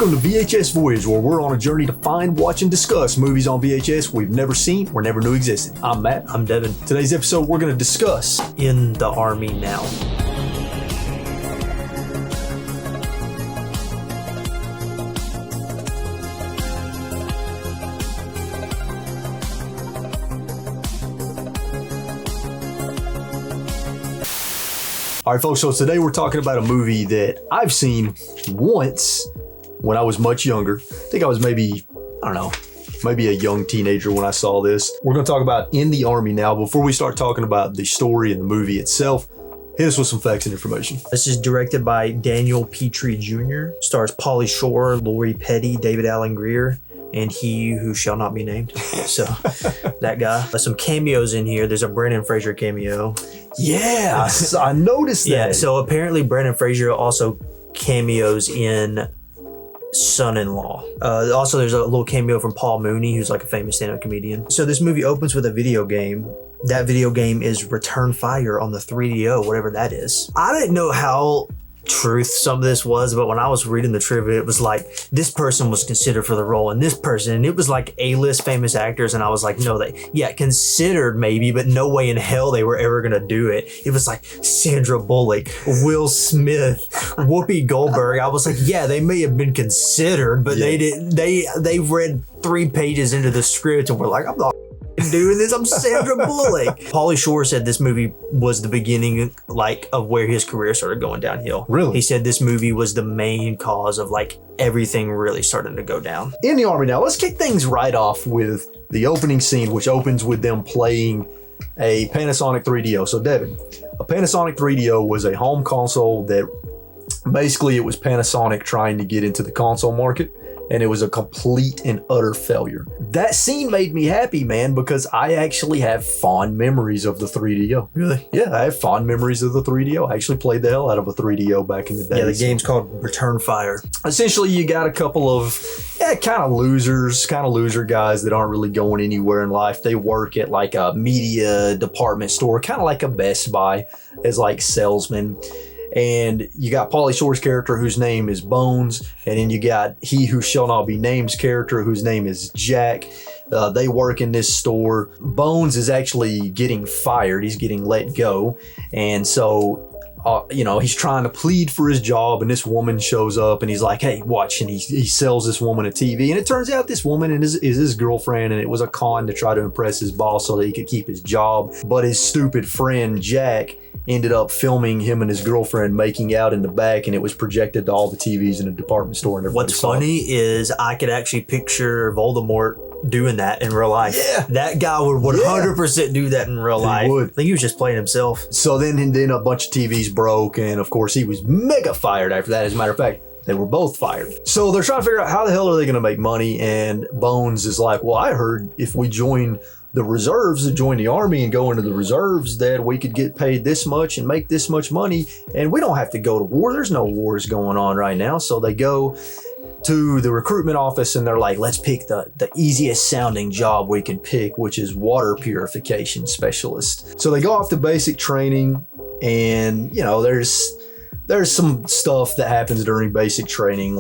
Welcome to VHS Voyage, where we're on a journey to find, watch, and discuss movies on VHS we've never seen or never knew existed. I'm Matt. I'm Devin. Today's episode, we're going to discuss In the Army Now. All right, folks, so today we're talking about a movie that I've seen once when I was much younger. I think I was maybe a young teenager when I saw this. We're going to talk about In the Army Now. Before we start talking about the story and the movie itself, hit us with some facts and information. This is directed by Daniel Petrie Jr., stars Pauly Shore, Lori Petty, David Alan Grier, and he who shall not be named. So, that guy. Some cameos in here. There's a Brendan Fraser cameo. Yeah, I noticed that. Yeah, so apparently Brendan Fraser also cameos in Son-in-Law. Also, there's a little cameo from Paul Mooney, who's like a famous stand-up comedian. So this movie opens with a video game. That video game is Return Fire on the 3DO, whatever that is. I didn't know how truth some of this was, but when I was reading the trivia, it was like this person was considered for the role and this person, and it was like A-list famous actors, and I was like, no, considered maybe, but no way in hell they were ever gonna do it. It was like Sandra Bullock, Will Smith, Whoopi Goldberg. I was like, yeah, they may have been considered, but they didn't. They read 3 pages into the script and were like, I'm not doing this. I'm Sandra Bullock. Pauly Shore said this movie was the beginning, of where his career started going downhill. Really? He said this movie was the main cause of everything really starting to go down. In the Army Now, let's kick things right off with the opening scene, which opens with them playing a Panasonic 3DO. So Devin, a Panasonic 3DO was a home console that basically it was Panasonic trying to get into the console market. And it was a complete and utter failure. That scene made me happy, man, because I actually have fond memories of the 3DO. Really? Yeah, I have fond memories of the 3DO. I actually played the hell out of a 3DO back in the day. Yeah, the game's called Return Fire. Essentially, you got a couple of kind of loser guys that aren't really going anywhere in life. They work at a media department store, kind of like a Best Buy, as salesmen. And you got Pauly Shore's character, whose name is Bones, and then you got he who shall not be named's character, whose name is Jack. They work in this store. Bones is actually getting fired. He's getting let go. And so, he's trying to plead for his job, and this woman shows up, and he's like, hey, watch. And he sells this woman a TV. And it turns out this woman is his girlfriend, and it was a con to try to impress his boss so that he could keep his job. But his stupid friend, Jack, ended up filming him and his girlfriend making out in the back, and it was projected to all the TVs in the department store. And what's funny is I could actually picture Voldemort doing that in real life. Yeah. That guy would 100% do that in real life. Would. I think he was just playing himself. So then a bunch of TVs broke, and of course he was mega fired after that. As a matter of fact, they were both fired. So they're trying to figure out how the hell are they going to make money, and Bones is like, well, I heard if we join the reserves, to join the army and go into the reserves, that we could get paid this much and make this much money, and we don't have to go to war. There's no wars going on right now. So they go to the recruitment office, and they're like, let's pick the easiest sounding job we can pick, which is water purification specialist. So they go off to basic training, and there's some stuff that happens during basic training,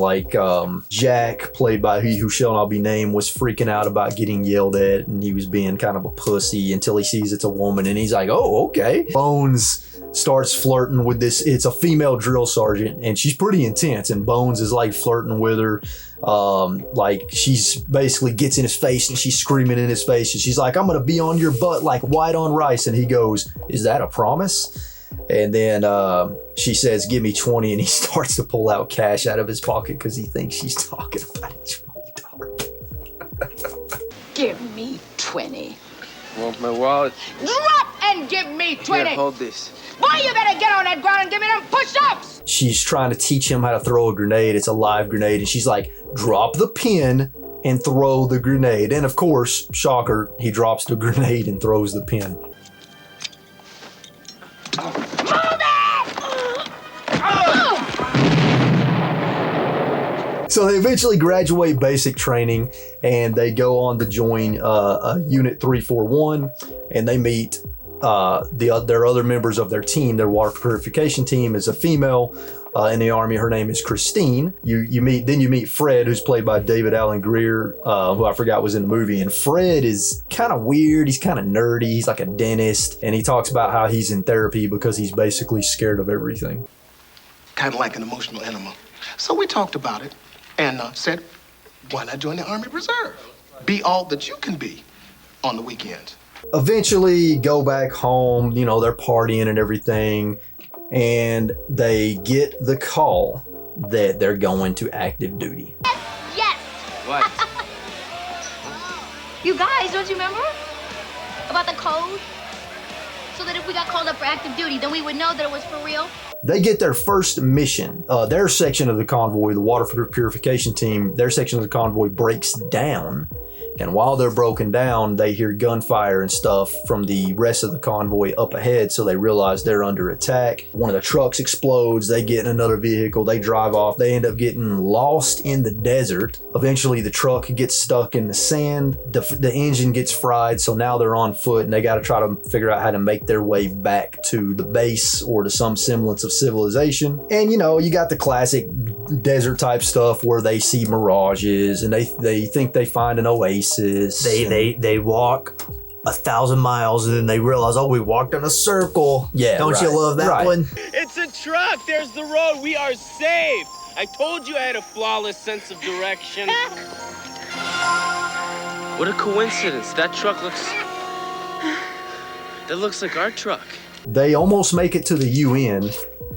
Jack, played by he who shall not be named, was freaking out about getting yelled at, and he was being kind of a pussy until he sees it's a woman, and he's like, oh, okay. Bones starts flirting with this. It's a female drill sergeant, and she's pretty intense, and Bones is flirting with her. She's basically gets in his face, and she's screaming in his face, and she's like, I'm gonna be on your butt like white on rice. And he goes, is that a promise? And then she says, give me 20, and he starts to pull out cash out of his pocket because he thinks she's talking about $20. Give me 20. Want my wallet? Drop and give me 20. Here, hold this. Boy, you better get on that ground and give me them push-ups. She's trying to teach him how to throw a grenade. It's a live grenade, and she's like, drop the pin and throw the grenade. And of course, shocker, he drops the grenade and throws the pin. So they eventually graduate basic training, and they go on to join Unit 341, and they meet their other members of their team, their water purification team, is a female in the Army. Her name is Christine. You meet Fred, who's played by David Alan Grier, who I forgot was in the movie. And Fred is kind of weird. He's kind of nerdy. He's like a dentist, and he talks about how he's in therapy because he's basically scared of everything. Kind of like an emotional animal. So we talked about it and said, why not join the Army Reserve? Be all that you can be on the weekends. Eventually go back home, you know, they're partying and everything, and they get the call that they're going to active duty. Yes. What? You guys, don't you remember? About the code? So that if we got called up for active duty, then we would know that it was for real? They get their first mission. Their section of the convoy, the water purification team, their section of the convoy breaks down. And while they're broken down, they hear gunfire and stuff from the rest of the convoy up ahead, so they realize they're under attack. One of the trucks explodes, they get in another vehicle, they drive off, they end up getting lost in the desert. Eventually the truck gets stuck in the sand, the engine gets fried, so now they're on foot and they gotta try to figure out how to make their way back to the base or to some semblance of civilization. And you know, you got the classic desert type stuff where they see mirages and they think they find an oasis. They walk 1,000 miles and then they realize, oh, we walked in a circle. Yeah, don't you love that one? It's a truck. There's the road. We are safe. I told you I had a flawless sense of direction. What a coincidence. That truck looks like our truck. They almost make it to the UN,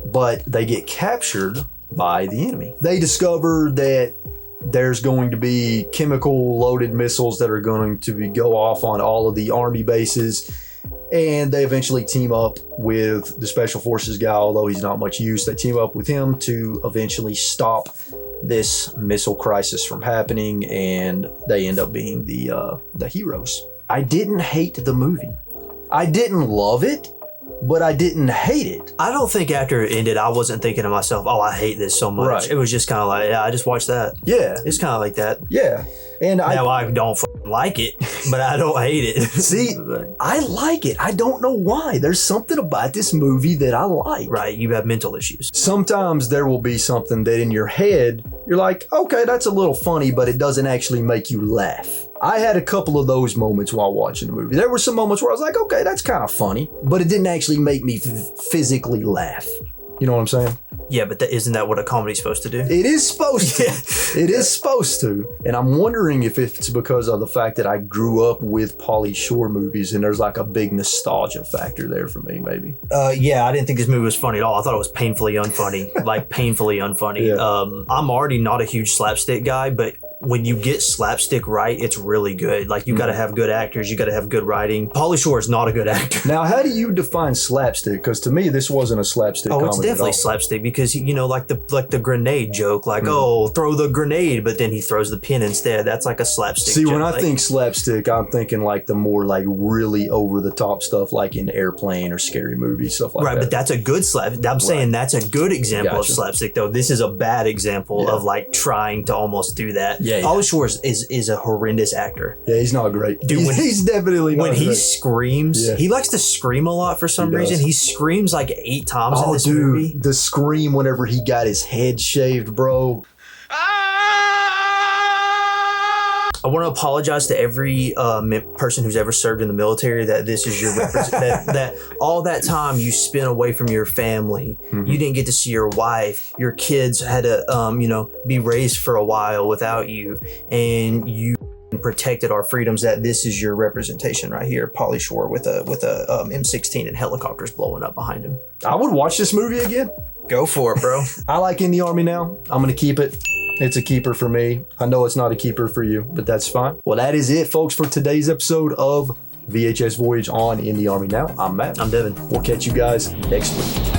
but they get captured by the enemy. They discover that there's going to be chemical loaded missiles that are going to go off on all of the army bases, and they eventually team up with the special forces guy, although he's not much use. They team up with him to eventually stop this missile crisis from happening, and they end up being the heroes. I didn't hate the movie. I didn't love it, but I didn't hate it. I don't think after it ended, I wasn't thinking to myself, oh, I hate this so much. Right. It was just kind of like, yeah, I just watched that. Yeah. It's kind of like that. Yeah. And now I don't like it, but I don't hate it. See, I like it. I don't know why. There's something about this movie that I like. Right, you have mental issues. Sometimes there will be something that in your head, you're like, okay, that's a little funny, but it doesn't actually make you laugh. I had a couple of those moments while watching the movie. There were some moments where I was like, okay, that's kind of funny, but it didn't actually make me physically laugh. You know what I'm saying? Yeah, but isn't that what a comedy's supposed to do? It is supposed to. It is supposed to. And I'm wondering if it's because of the fact that I grew up with Pauly Shore movies and there's like a big nostalgia factor there for me, maybe. Yeah, I didn't think this movie was funny at all. I thought it was painfully unfunny. Like painfully unfunny. Yeah. I'm already not a huge slapstick guy, but when you get slapstick right, it's really good. Like you got to have good actors, you got to have good writing. Pauly Shore is not a good actor. Now, how do you define slapstick? Because to me, this wasn't a slapstick comedy. Oh, it's definitely slapstick because, you know, like the grenade joke, like, oh, throw the grenade, but then he throws the pin instead. That's like a slapstick See, joke. when I think slapstick, I'm thinking like the more like really over the top stuff like in Airplane or Scary Movie, stuff like that. Right, but that's a good I'm saying that's a good example of slapstick, though. This is a bad example of like trying to almost do that. Yeah, Pauly Shore is a horrendous actor. Yeah, he's not great. Dude, he's definitely not when he great. screams, he likes to scream a lot for some reason. He screams like 8 times in this movie. The scream whenever he got his head shaved, bro. I want to apologize to every person who's ever served in the military that this is your that all that time you spent away from your family, you didn't get to see your wife, your kids had to be raised for a while without you, and you protected our freedoms. That this is your representation right here, Pauly Shore with a M16 and helicopters blowing up behind him. I would watch this movie again. Go for it, bro. I like In the Army now. I'm gonna keep it. It's a keeper for me. I know it's not a keeper for you, but that's fine. Well, that is it, folks, for today's episode of VHS Voyage on In the Army Now. I'm Matt. I'm Devin. We'll catch you guys next week.